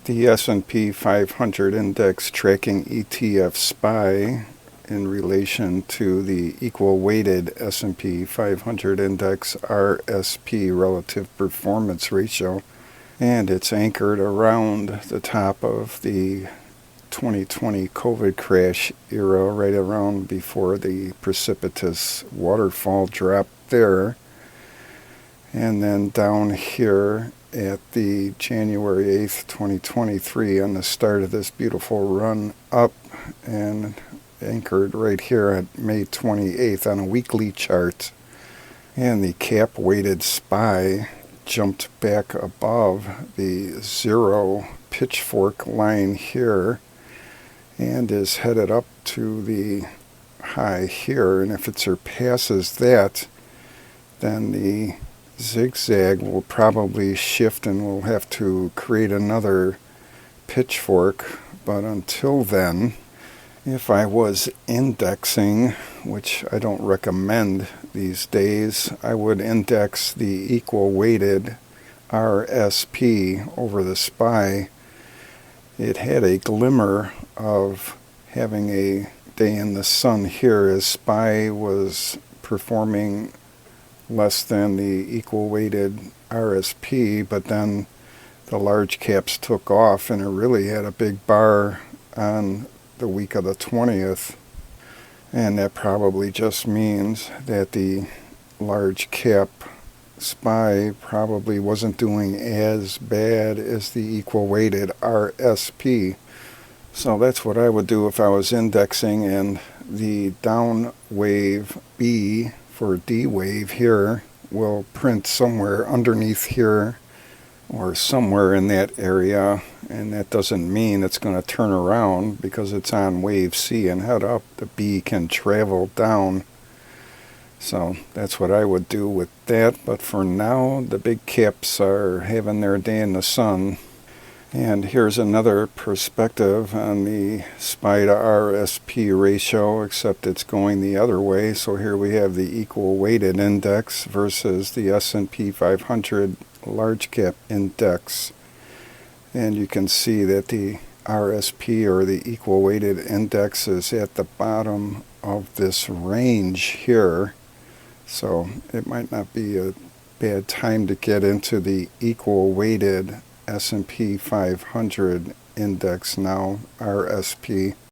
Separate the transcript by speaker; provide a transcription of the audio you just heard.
Speaker 1: The S&P 500 index tracking ETF SPY in relation to the equal weighted S&P 500 index RSP relative performance ratio, and it's anchored around the top of the 2020 COVID crash era, right around before the precipitous waterfall drop there. And then down here at the January 8th, 2023, on the start of this beautiful run up, and anchored right here at May 28th on a weekly chart. And the cap weighted SPY jumped back above the zero pitchfork line here and is headed up to the high here. And if it surpasses that, then the zigzag will probably shift and we'll have to create another pitchfork. But until then, if I was indexing, which I don't recommend these days, I would index the equal weighted RSP over the SPY. It had a glimmer of having a day in the sun here as SPY was performing less than the equal weighted RSP, but then the large caps took off and it really had a big bar on the week of the 20th. And that probably just means that the large cap SPY probably wasn't doing as bad as the equal weighted RSP. So that's what I would do if I was indexing, and the down wave B for D wave here will print somewhere underneath here or somewhere in that area, and that doesn't mean it's going to turn around because it's on wave C and head up. The B can travel down. So that's what I would do with that. But for now, the big caps are having their day in the sun. And here's another perspective on the SPY to RSP ratio, except it's going the other way. So here we have the equal weighted index versus the S&P 500 large cap index. And you can see that the RSP, or the equal weighted index, is at the bottom of this range here. So it might not be a bad time to get into the equal weighted S&P 500 index now, RSP.